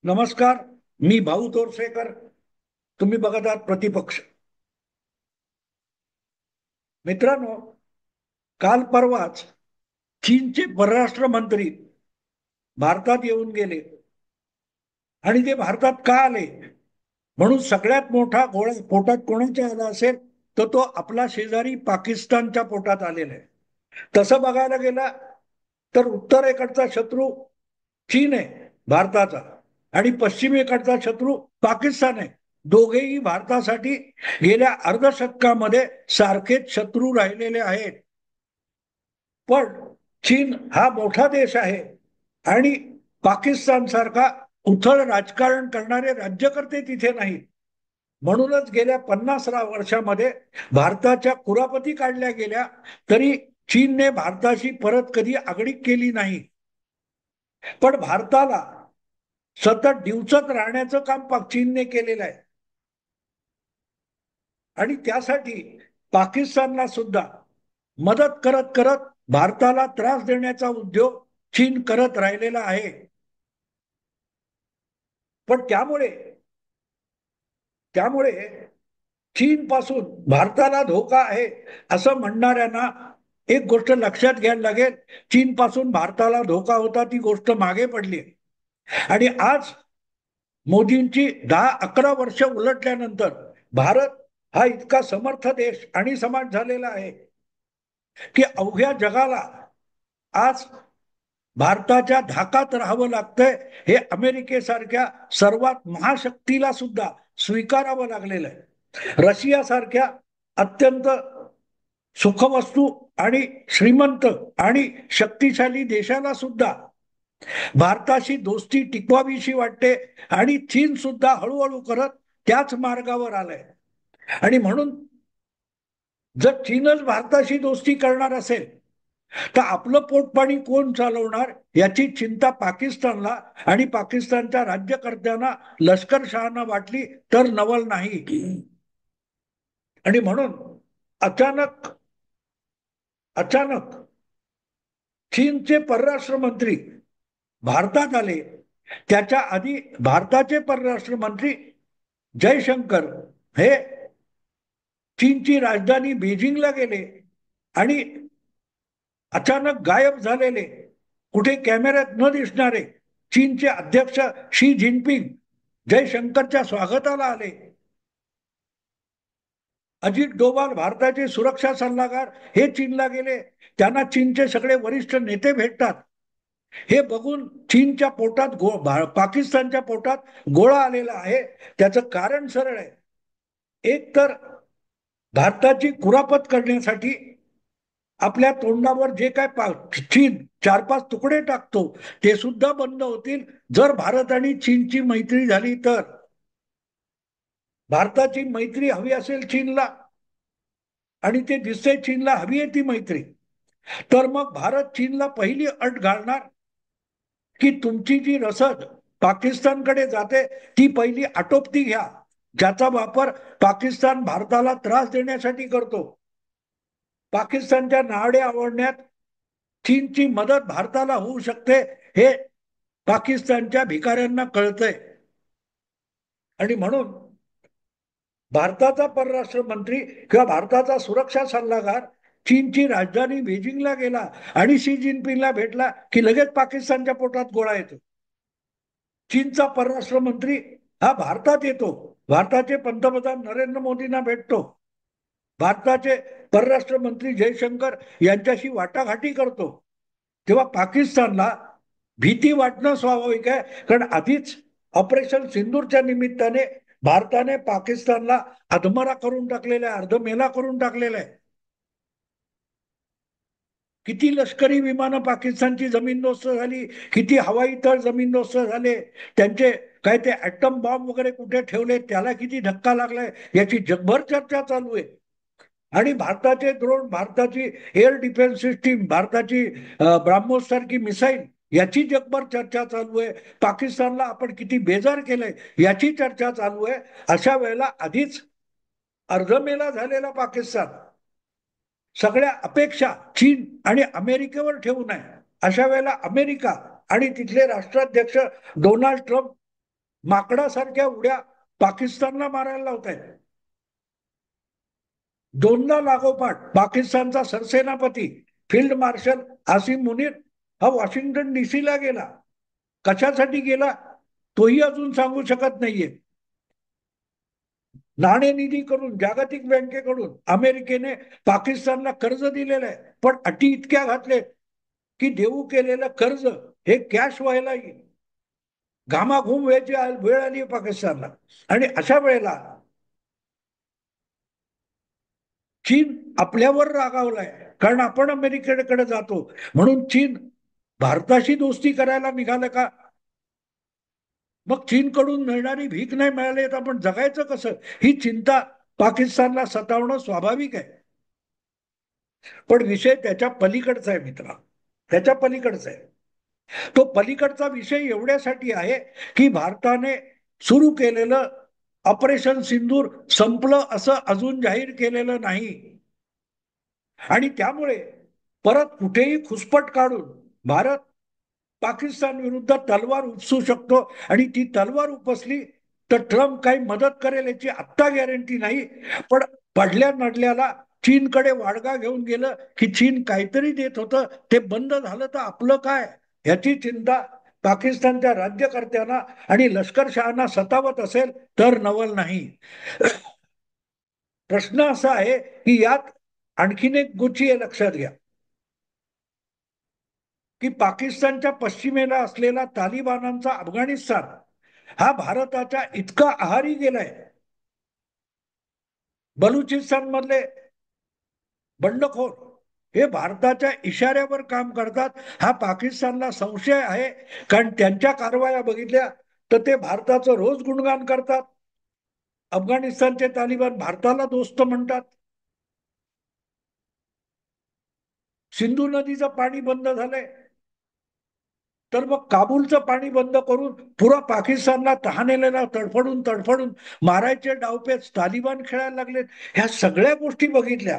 नमस्कार. मी भाऊ तोरसेकर. तुम्ही बघत आहात प्रतिपक्ष. मित्रांनो, काल परवाच चीनचे परराष्ट्र मंत्री भारतात येऊन गेले आणि ते भारतात का आले म्हणून सगळ्यात मोठा गोळा पोटात कोणाच्या आला असेल तर तो आपला शेजारी पाकिस्तानच्या पोटात आलेला आहे. तसं बघायला गेला तर उत्तरेकडचा शत्रू चीन आहे भारताचा, आणि पश्चिमेकडचा शत्रू पाकिस्तान आहे. दोघेही भारतासाठी गेल्या अर्धशतकामध्ये सारखेच शत्रू राहिलेले आहेत. पण चीन हा मोठा देश आहे आणि पाकिस्तान सारखा उथळ राजकारण करणारे राज्यकर्ते तिथे नाहीत. म्हणूनच गेल्या 50 वर्षामध्ये भारताच्या कुरापती काढल्या गेल्या तरी चीनने भारताशी परत कधी आगळीक केली नाही. पण भारताला सतत डिवचत राहण्याचं काम चीनने केलेलं आहे आणि त्यासाठी पाकिस्तानला सुद्धा मदत करत करत भारताला त्रास देण्याचा उद्योग चीन करत राहिलेला आहे. पण त्यामुळे त्यामुळे चीन पासून भारताला धोका आहे असं म्हणणाऱ्यांना एक गोष्ट लक्षात घ्यायला लागेल. चीन पासून भारताला धोका होता ती गोष्ट मागे पडली आणि आज मोदींची 10-11 वर्ष उलटल्यानंतर भारत हा इतका समर्थ देश आणि समाज झालेला आहे की अवघ्या जगाला आज भारताच्या धाकात राहावं लागतंय. हे अमेरिकेसारख्या सर्वात महाशक्तीला सुद्धा स्वीकारावं लागलेलं आहे. रशियासारख्या अत्यंत सुखवस्तू आणि श्रीमंत आणि शक्तिशाली देशाला सुद्धा भारताशी दोस्ती टिकवावीशी वाटते आणि चीन सुद्धा हळूहळू करत त्याच मार्गावर आलंय. आणि म्हणून जर चीनच भारताशी दोस्ती करणार असेल तर आपलं पोटपाणी कोण चालवणार याची चिंता पाकिस्तानला आणि पाकिस्तानच्या राज्यकर्त्यांना, लष्करशहांना वाटली तर नवल नाही. आणि म्हणून अचानक अचानक चीनचे परराष्ट्र मंत्री भारतात आले. त्याच्या आधी भारताचे परराष्ट्र मंत्री जयशंकर हे चीनची राजधानी बीजिंगला गेले आणि अचानक गायब झालेले, कुठे कॅमेऱ्यात न दिसणारे चीनचे अध्यक्ष शी जिनपिंग जयशंकरच्या स्वागताला आले. अजित डोभाल भारताचे सुरक्षा सल्लागार हे चीनला गेले. त्यांना चीनचे सगळे वरिष्ठ नेते भेटतात. हे बघून चीनच्या पोटात पाकिस्तानच्या पोटात गोळा आलेला आहे. त्याचं कारण सरळ आहे. एक तर भारताची कुरापत करण्यासाठी आपल्या तोंडावर जे काय चीन 4-5 तुकडे टाकतो ते सुद्धा बंद होतील जर भारत आणि चीनची मैत्री झाली तर. भारताची मैत्री हवी असेल चीनला आणि ते दिसते चीनला हवी आहे ती मैत्री, तर मग भारत चीनला पहिली अट घालणार की तुमची जी रसद पाकिस्तानकडे जाते ती पहिली आटोपती घ्या, ज्याचा वापर पाकिस्तान भारताला त्रास देण्यासाठी करतो. पाकिस्तानच्या नाडे आवडण्यात चीनची मदत भारताला होऊ शकते हे पाकिस्तानच्या भिकाऱ्यांना कळतंय. आणि म्हणून भारताचा परराष्ट्र मंत्री किंवा भारताचा सुरक्षा सल्लागार चीनची राजधानी बेजिंगला गेला आणि शी जिनपिंगला भेटला की लगेच पाकिस्तानच्या पोटात गोळा येतो. चीनचा परराष्ट्र मंत्री हा भारतात येतो, भारताचे पंतप्रधान नरेंद्र मोदींना भेटतो, भारताचे परराष्ट्र मंत्री जयशंकर यांच्याशी वाटाघाटी करतो. तेव्हा पाकिस्तानला भीती वाटणं स्वाभाविक आहे, कारण आधीच ऑपरेशन सिंदूरच्या निमित्ताने भारताने पाकिस्तानला अधमरा करून टाकलेला आहे, अर्धमेला करून टाकलेला आहे. किती लष्करी विमानं पाकिस्तानची जमीनदोस्त झाली, किती हवाई तळ जमीनदोस्त झाले, त्यांचे काय ते ऍटम बॉम्ब वगैरे कुठे ठेवले त्याला किती धक्का लागलाय याची जगभर चर्चा चालू आहे. आणि भारताचे ड्रोन, भारताची एअर डिफेन्स सिस्टीम, भारताची ब्राह्मोस सारखी मिसाईल याची जगभर चर्चा चालू आहे. पाकिस्तानला आपण किती बेजार केलंय याची चर्चा चालू आहे. अशा वेळेला आधीच अर्धमेला झालेला पाकिस्तान सगळ्या अपेक्षा चीन आणि अमेरिकेवर ठेवू नये. अशा वेळेला अमेरिका आणि तिथले राष्ट्राध्यक्ष डोनाल्ड ट्रम्प माकडासारख्या उड्या पाकिस्तानला मारायला लावत आहेत. दोनदा लागोपाठ पाकिस्तानचा सरसेनापती फील्ड मार्शल आसिम मुनीर हा वॉशिंग्टन डीसीला गेला. कशासाठी गेला तोही अजून सांगू शकत नाहीये. नाणेनिधीकडून, जागतिक बँकेकडून अमेरिकेने पाकिस्तानला कर्ज दिलेलं आहे, पण अटी इतक्या घातलेत की देऊ केलेलं कर्ज हे कॅश व्हायला येईल. घामाघूम व्हायची वेळ आली पाकिस्तानला. आणि अशा वेळेला चीन आपल्यावर रागावलाय, कारण आपण अमेरिकेकडे जातो म्हणून चीन भारताशी दोस्ती करायला निघालं का? मग चीनकडून मिळणारी भीक नाही मिळाली तर आपण जगायचं कसं, ही चिंता पाकिस्तानला सतावणं स्वाभाविक आहे. पण विषय त्याच्या पलीकडचा आहे मित्रा, त्याच्या पलीकडचा आहे. तो पलीकडचा विषय एवढ्यासाठी आहे की भारताने सुरू केलेलं ऑपरेशन सिंदूर संपलं असं अजून जाहीर केलेलं नाही. आणि त्यामुळे परत कुठेही खुसपट काढून भारत पाकिस्तान विरुद्ध तलवार उपसू शकतो. आणि ती तलवार उपसली तर ट्रम्प काही मदत करेल याची आत्ता गॅरंटी नाही. पण पडल्या नडल्याला चीनकडे वाडगा घेऊन गेलं की चीन काहीतरी देत होतं ते बंद झालं तर आपलं काय, याची चिंता पाकिस्तानच्या राज्यकर्त्यांना आणि लष्करशहांना सतावत असेल तर नवल नाही. प्रश्न असा आहे की यात आणखीन एक गोष्टी आहे लक्षात घ्या की पाकिस्तानच्या पश्चिमेला असलेला तालिबानांचा अफगाणिस्तान हा भारताच्या इतका आहारी गेलाय. बलुचिस्तान मधले बंडखोर हे भारताच्या इशाऱ्यावर काम करतात. हा पाकिस्तानला संशय आहे, कारण त्यांच्या कारवाया बघितल्या तर ते भारताचं रोज गुणगान करतात. अफगाणिस्तानचे तालिबान भारताला दोस्त म्हणतात. सिंधू नदीचं पाणी बंद झालंय तर मग काबूलचं पाणी बंद करून पुरा पाकिस्तानला तहानेला तडफडून तडफडून मारायचे डावपेच तालिबान खेळायला लागलेत. ह्या सगळ्या गोष्टी बघितल्या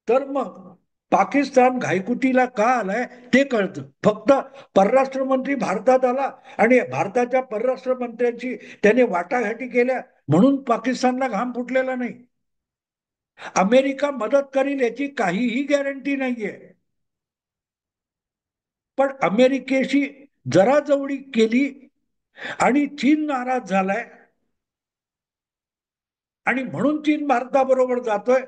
तर मग पाकिस्तान घायकुतीला का आलाय ते कळतं. फक्त परराष्ट्र मंत्री भारतात आला आणि भारताच्या परराष्ट्र मंत्र्यांची त्याने वाटाघाटी केल्या म्हणून पाकिस्तानला घाम फुटलेला नाही. अमेरिका मदत करील याची काहीही गॅरंटी नाहीये. पण अमेरिकेशी जरा जवळी केली आणि चीन नाराज झालाय आणि म्हणून चीन भारताबरोबर जातोय,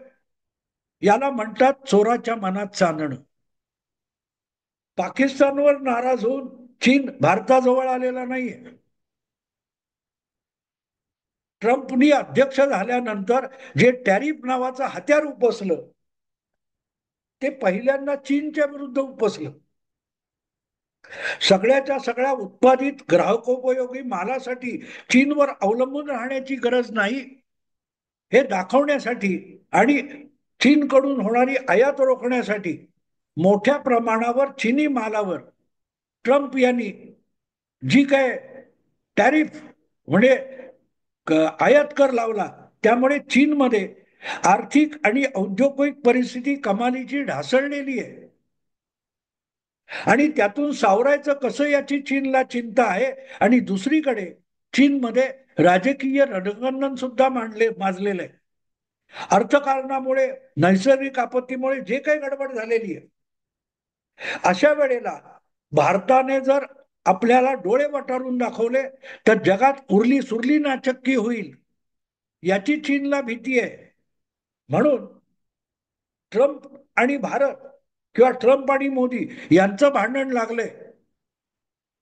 याला म्हणतात चोराच्या मनात चांदणं. पाकिस्तानवर नाराज होऊन चीन भारताजवळ आलेला नाहीये. ट्रम्पनी अध्यक्ष झाल्यानंतर जे टॅरिफ नावाचं हत्यार उपसलं ते पहिल्यांदा चीनच्या विरुद्ध उपसलं. सगळ्याच्या सगळ्या उत्पादित ग्राहकोपयोगी मालासाठी चीनवर अवलंबून राहण्याची गरज नाही हे दाखवण्यासाठी आणि चीनकडून होणारी आयात रोखण्यासाठी मोठ्या प्रमाणावर चीनी मालावर ट्रम्प यांनी जी काय टॅरिफ म्हणजे आयात कर लावला, त्यामुळे चीनमध्ये आर्थिक आणि औद्योगिक परिस्थिती कमालीची ढासळलेली आहे. आणि त्यातून सावरायचं कसं याची चीनला चिंता आहे. आणि दुसरीकडे चीनमध्ये राजकीय रणकंदन सुद्धा माजलेलं आहे. अर्थकारणामुळे, नैसर्गिक आपत्तीमुळे जे काही गडबड झालेली आहे, अशा वेळेला भारताने जर आपल्याला डोळे वटारून दाखवले तर जगात उरली सुरली नाचक्की होईल याची चीनला भीती आहे. म्हणून ट्रम्प आणि भारत किंवा ट्रम्प आणि मोदी यांचं भांडण लागलंय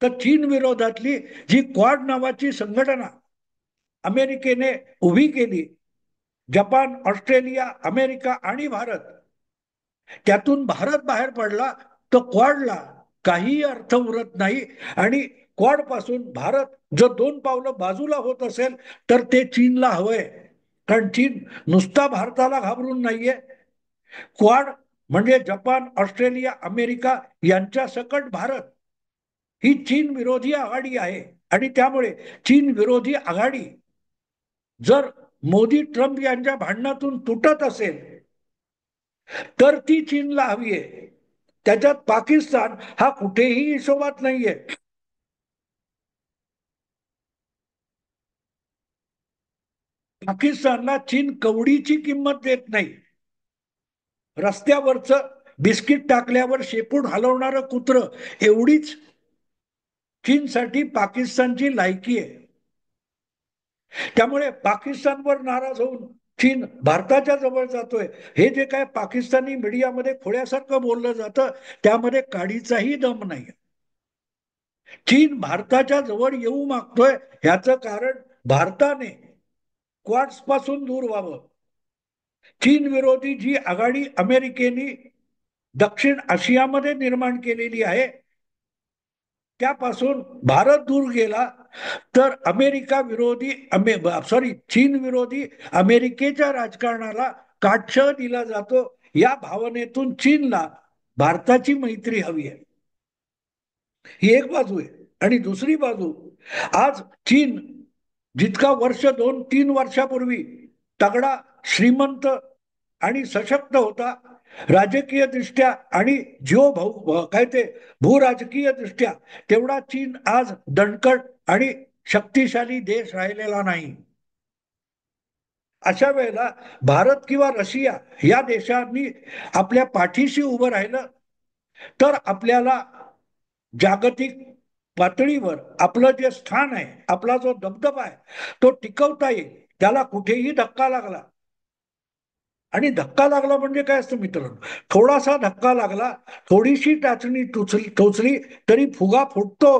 तर चीन विरोधातली जी क्वाड नावाची संघटना अमेरिकेने उभी केली, जपान, ऑस्ट्रेलिया, अमेरिका आणि भारत, त्यातून भारत बाहेर पडला तर क्वाडला काहीही अर्थ उरत नाही. आणि क्वाड पासून भारत जर 2 पावलं बाजूला होत असेल तर ते चीनला हवंय, कारण चीन नुसता भारताला घाबरून नाहीये. क्वाड म्हणजे जपान, ऑस्ट्रेलिया, अमेरिका यांच्या सकट भारत ही चीन विरोधी आघाडी आहे. आणि त्यामुळे चीन विरोधी आघाडी जर मोदी ट्रम्प यांच्या भांडणातून तुटत असेल तर ती चीनला हवी आहे. त्याच्यात पाकिस्तान हा कुठेही हिशोबात नाहीये. पाकिस्तानला चीन कवडीची किंमत देत नाही. रस्त्यावरचं बिस्किट टाकल्यावर शेपूट हलवणारं कुत्र एवढीच चीनसाठी पाकिस्तानची लायकी आहे. त्यामुळे पाकिस्तानवर नाराज होऊन चीन भारताच्या जवळ जातोय, हे जे काय पाकिस्तानी मीडियामध्ये खोड्यासारखं बोललं जातं त्यामध्ये काडीचाही दम नाही. चीन भारताच्या जवळ येऊ मागतोय, ह्याचं कारण भारताने क्वाड्स पासून दूर व्हावं. चीन विरोधी जी आघाडी अमेरिकेने दक्षिण आशियामध्ये निर्माण केलेली आहे त्यापासून भारत दूर गेला तर अमेरिका विरोधी चीन विरोधी अमेरिकेच्या राजकारणाला काटछळ दिला जातो. या भावनेतून चीनला भारताची मैत्री हवी आहे, ही एक बाजू आहे. आणि दुसरी बाजू, आज चीन जितका वर्ष 2-3 वर्षापूर्वी तगडा, श्रीमंत आणि सशक्त होता राजकीय दृष्ट्या आणि काय ते भूराजकीय दृष्ट्या, तेवढा चीन आज दणकट आणि शक्तिशाली देश राहिलेला नाही. अशा वेळेला भारत किंवा रशिया या देशांनी आपल्या पाठीशी उभं राहिलं तर आपल्याला जागतिक पातळीवर आपलं जे स्थान आहे, आपला जो दबदबा आहे तो टिकवता येईल. त्याला कुठेही धक्का लागला, आणि धक्का लागला म्हणजे काय असतं मित्रांनो, थोडासा धक्का लागला, थोडीशी टाचणी टोचली तरी फुगा फुटतो.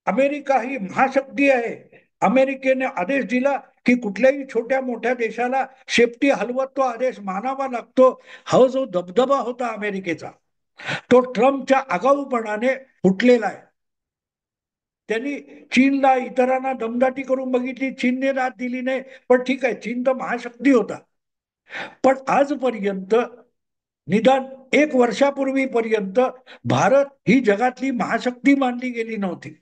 अमेरिका ही महाशक्ती आहे. अमेरिकेने आदेश दिला की कुठल्याही छोट्या मोठ्या देशाला शेपटी हलवत तो आदेश मानावा लागतो. हा जो दबदबा होता अमेरिकेचा तो ट्रम्पच्या आगाऊपणाने फुटलेला आहे. त्यांनी चीनला, इतरांना दमदाटी करून बघितली, चीनने दाद दिली नाही. पण ठीक आहे, चीन तर महाशक्ती होता. पण आजपर्यंत, निदान 1 वर्षापूर्वीपर्यंत भारत ही जगातली महाशक्ती मानली गेली नव्हती.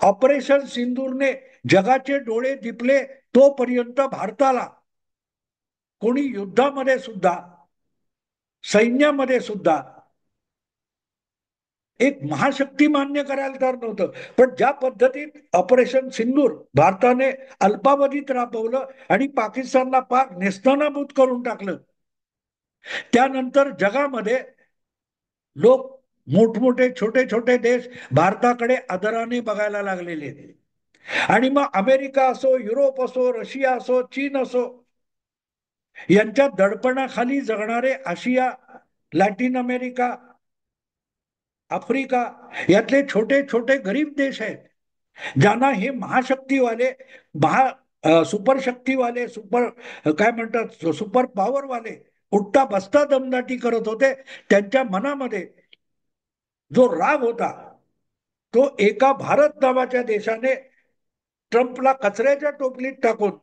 ऑपरेशन सिंदूरने जगाचे डोळे दिपले तोपर्यंत भारताला कोणी युद्धामध्ये सुद्धा, सैन्यामध्ये सुद्धा एक महाशक्ती मान्य करायला तयार नव्हतं. पण ज्या पद्धतीत ऑपरेशन सिंदूर भारताने अल्पावधीत राबवलं आणि पाकिस्तानला पाक नेस्तनाबूत करून टाकलं, त्यानंतर जगामध्ये लोक, मोठमोठे छोटे छोटे देश भारताकडे आदराने बघायला लागलेले. आणि मग अमेरिका असो, युरोप असो, रशिया असो, चीन असो, यांच्या दडपणाखाली जगणारे आशिया, लॅटिन अमेरिका, आफ्रिका यातले छोटे छोटे गरीब देश आहेत, ज्यांना हे महाशक्तीवाले, सुपर शक्तीवाले, सुपर काय म्हणतात, सुपर पॉवरवाले उठता बसता दमदाटी करत होते. त्यांच्या मनामध्ये जो राग होता तो एका भारत नावाच्या देशाने ट्रम्पला कचऱ्याच्या टोपलीत टाकून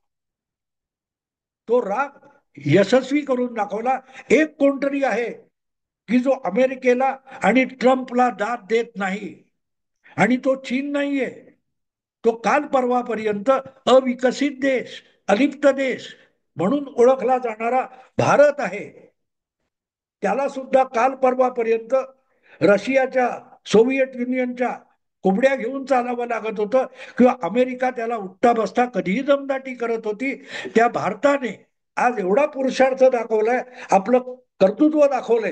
तो राग यशस्वी करून दाखवला. एक कोणतरी आहे की जो अमेरिकेला आणि ट्रम्पला दाद देत नाही, आणि तो चीन नाहीये. तो काल परवापर्यंत अविकसित देश, अलिप्त देश म्हणून ओळखला जाणारा भारत आहे. त्याला सुद्धा काल परवापर्यंत रशियाच्या, सोव्हिएट युनियनच्या कोंबड्या घेऊन चालावं लागत होतं, किंवा अमेरिका त्याला उठता बसता कधीही दमदाटी करत होती. त्या भारताने आज एवढा पुरुषार्थ दाखवलाय, आपलं कर्तृत्व दाखवलंय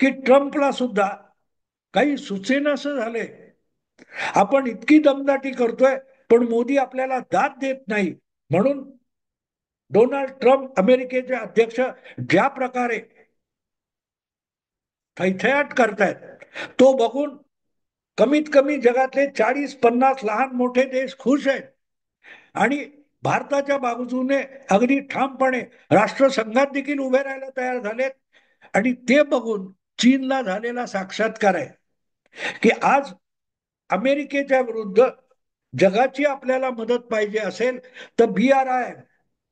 की ट्रम्पला सुद्धा काही सुचेनासं झालंय. आपण इतकी दमदाटी करतोय पण मोदी आपल्याला दाद देत नाही. म्हणून डोनाल्ड ट्रम्प अमेरिकेचे अध्यक्ष ज्या प्रकारे थैथयाट करतायत तो बघून कमीत कमी जगातले 40-50 लहान मोठे देश खुश आहेत. आणि भारताच्या बाजूने अगदी ठामपणे राष्ट्रसंघात देखील उभे राहायला तयार झालेत. आणि ते बघून चीनला झालेला साक्षात्कार आहे की आज अमेरिकेच्या विरुद्ध जगाची आपल्याला मदत पाहिजे असेल तर BRI,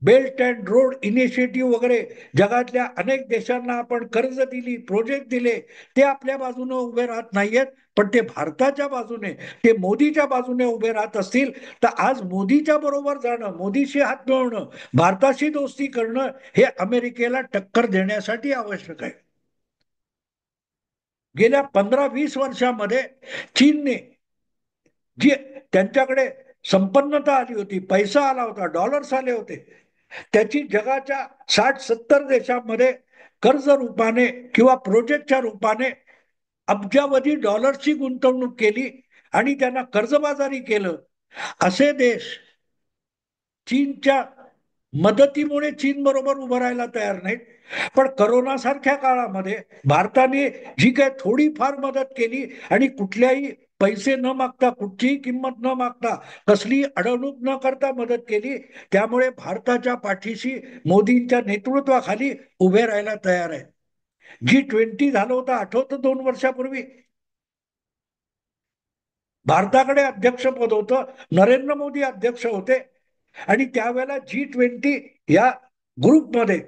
belt and road initiative वगैरे जगातल्या अनेक देशांना आपण कर्ज दिली, प्रोजेक्ट दिले, ते आपल्या बाजूने उभे राहत नाहीयेत. पण ते भारताच्या बाजूने, ते मोदीच्या बाजूने उभे राहत असतील तर आज मोदीच्या बरोबर जाणं, मोदीशी हात मिळवणं, भारताशी दोस्ती करणं हे अमेरिकेला टक्कर देण्यासाठी आवश्यक आहे. गेल्या 15-20 वर्षामध्ये चीनने जी त्यांच्याकडे संपन्नता आली होती, पैसा आला होता, डॉलर्स आले होते, त्याची जगाच्या 60-70 देशांमध्ये कर्ज रूपाने किंवा प्रोजेक्टच्या रूपाने अब्जावधी डॉलर्सची गुंतवणूक केली आणि त्यांना कर्जबाजारी केलं. असे देश चीनच्या मदतीमुळे चीन बरोबर उभं राहायला तयार नाहीत. पण करोना सारख्या काळामध्ये भारताने जी काय थोडीफार मदत केली आणि कुठल्याही पैसे न मागता, कुठचीही किंमत न मागता, कसली अडवणूक न करता मदत केली, त्यामुळे भारताच्या पाठीशी मोदींच्या नेतृत्वाखाली उभे राहायला तयार आहे. G20 झालं होतं आठवतं 2 वर्षापूर्वी. भारताकडे अध्यक्षपद होतं, नरेंद्र मोदी अध्यक्ष होते आणि त्यावेळेला G20 या ग्रुपमध्ये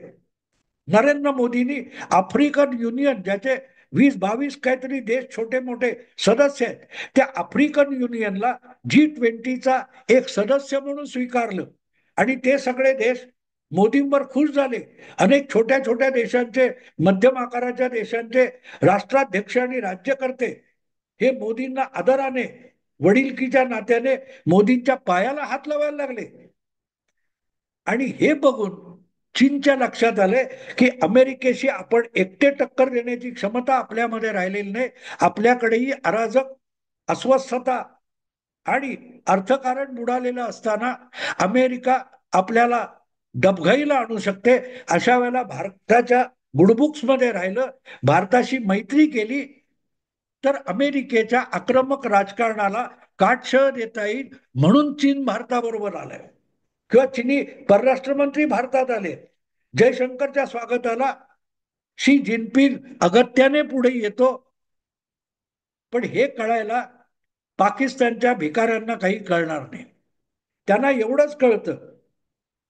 नरेंद्र मोदींनी आफ्रिकन युनियन, ज्याचे 20-22 काहीतरी देश छोटे मोठे सदस्य आहेत, त्या आफ्रिकन युनियनला G20चा एक सदस्य म्हणून स्वीकारलं आणि ते सगळे देश मोदींवर खुश झाले. अनेक छोट्या छोट्या देशांचे, मध्यम आकाराच्या देशांचे राष्ट्राध्यक्ष आणि राज्यकर्ते हे मोदींना आदराने, वडिलकीच्या नात्याने मोदींच्या पायाला हात लावायला लागले. आणि हे बघून चीनच्या लक्षात आले की अमेरिकेशी आपण एकटे टक्कर देण्याची क्षमता आपल्यामध्ये राहिलेली नाही. आपल्याकडेही अराजक, अस्वस्थता आणि अर्थकारण बुडालेलं असताना अमेरिका आपल्याला डबघाईला आणू शकते. अशा वेळेला भारताच्या गुडबुक्स मध्ये राहिलं, भारताशी मैत्री केली तर अमेरिकेच्या आक्रमक राजकारणाला काटछळ देता येईल. म्हणून चीन भारताबरोबर आलाय किंवा चीनी परराष्ट्र मंत्री भारतात आले. जयशंकरच्या स्वागताला शी जिनपिंग अगत्याने पुढे येतो. पण हे कळायला पाकिस्तानच्या भिकाऱ्यांना काही कळणार नाही. त्यांना एवढंच कळतं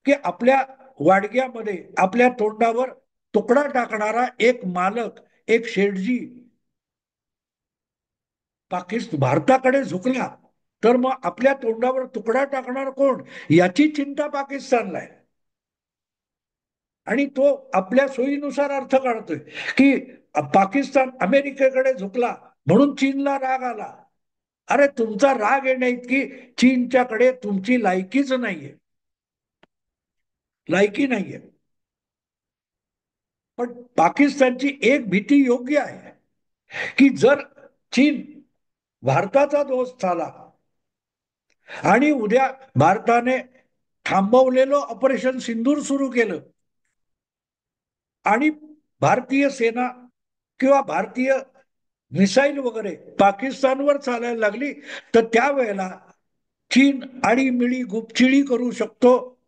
की आपल्या वाडग्यामध्ये, आपल्या तोंडावर तुकडा टाकणारा एक मालक, एक शेठजी भारताकडे झुकला तर मग आपल्या तोंडावर तुकडा टाकणार कोण, याची चिंता पाकिस्तानला आहे. आणि तो आपल्या सोयीनुसार अर्थ काढतोय की पाकिस्तान अमेरिकेकडे झुकला म्हणून चीनला राग आला. अरे तुमचा राग येण्या इतकी चीनच्याकडे तुमची लायकीच नाहीये, लायकी नाहीये. पण पाकिस्तानची एक भीती योग्य आहे की जर चीन भारताचा दोस्त झाला आणि उद्या भारताने थांबवलेलं ऑपरेशन सिंदूर सुरू केलं आणि भारतीय सेना किंवा भारतीय मिसाईल वगैरे पाकिस्तानवर चालायला लागली तर त्यावेळेला चीन आळीमिळी गुपचिळी करू शकतो.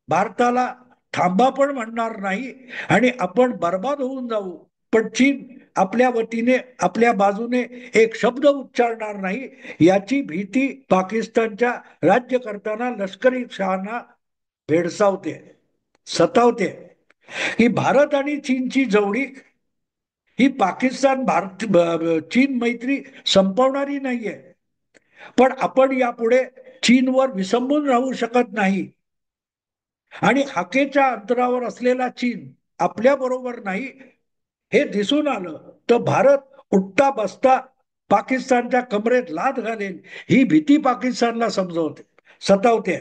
भारताला थांबा पण म्हणणार नाही आणि आपण बर्बाद होऊन जाऊ. पण चीन आपल्या वतीने, आपल्या बाजूने एक शब्द उच्चारणार नाही, याची भीती पाकिस्तानच्या राज्यकर्त्यांना, लष्करी शहांना भेडसावते, सतावते. ही भारत आणि चीनची जवळी ही पाकिस्तान भारत चीन मैत्री संपवणारी नाहीये. पण आपण यापुढे चीनवर विसंबून राहू शकत नाही. आणि हाकेच्या अंतरावर असलेला चीन आपल्या बरोबर नाही हे दिसून आलं तर भारत उठता बसता पाकिस्तानच्या कमरेत लाथ घालेल, ही भीती पाकिस्तानला समजवते, सतावते.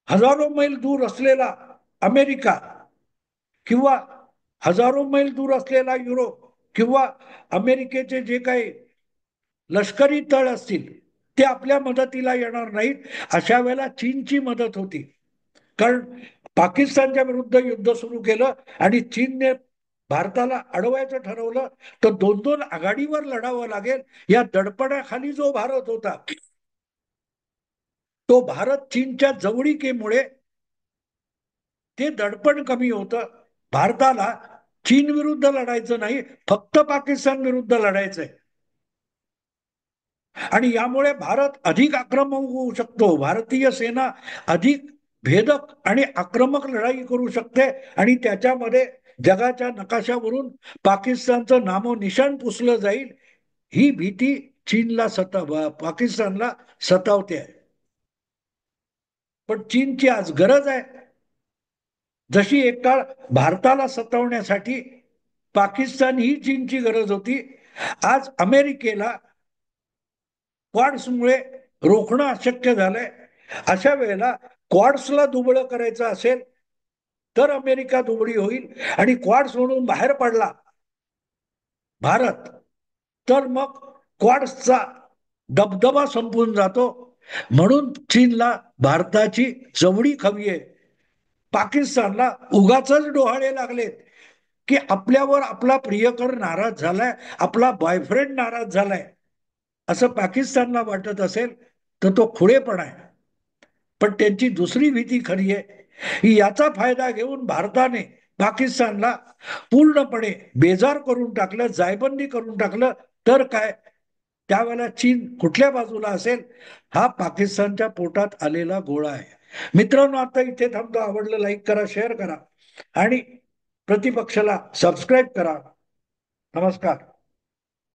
हजारो मैल दूर असलेला अमेरिका किंवा हजारो मैल दूर असलेला युरोप किंवा अमेरिकेचे जे काही लष्करी तळ असतील ते आपल्या मदतीला येणार नाहीत. अशा वेळेला चीनची मदत होती. कारण पाकिस्तानच्या विरुद्ध युद्ध सुरू केलं आणि चीनने भारताला अडवायचं ठरवलं तर 2-2 आघाडीवर लढावं लागेल. या दडपणाखाली जो भारत होता तो भारत चीनच्या जवळीकीमुळे ते दडपण कमी होतं. भारताला चीन विरुद्ध लढायचं नाही, फक्त पाकिस्तान विरुद्ध लढायचंय. आणि यामुळे भारत अधिक आक्रमक होऊ शकतो. भारतीय सेना अधिक भेदक आणि आक्रमक लढाई करू शकते आणि त्याच्यामध्ये जगाच्या नकाशावरून पाकिस्तानचं नामोनिशाण पुसलं जाईल. ही भीती चीनला पाकिस्तानला सतावते आहे. पण चीनची आज गरज आहे. जशी एक काळ भारताला सतावण्यासाठी पाकिस्तान ही चीनची गरज होती, आज अमेरिकेला क्वाड्समुळे रोखणं अशक्य झालंय. अशा वेळेला क्वाड्सला दुबळं करायचं असेल तर अमेरिका दुबळी होईल, आणि क्वाड्स म्हणून बाहेर पडला भारत तर मग क्वाड्सचा दबदबा संपून जातो. म्हणून चीनला भारताची जवळीक हवी आहे. पाकिस्तानला उगाच डोहाळे लागलेत की आपल्यावर आपला प्रियकर नाराज झालाय, आपला बॉयफ्रेंड नाराज झालाय, असं पाकिस्तानला वाटत असेल तर तो खुळेपणा आहे. पण त्यांची दुसरी भीती खरी आहे की याचा फायदा घेऊन भारताने पाकिस्तानला पूर्णपणे बेजार करून टाकलं, जायबंदी करून टाकलं तर काय, त्यावेळेला चीन कुठल्या बाजूला असेल, हा पाकिस्तानच्या पोटात आलेला गोळा आहे. मित्रांनो, आता इथे थांबतो. आवडलं लाईक करा, शेअर करा आणि प्रतिपक्षाला सबस्क्राईब करा. नमस्कार.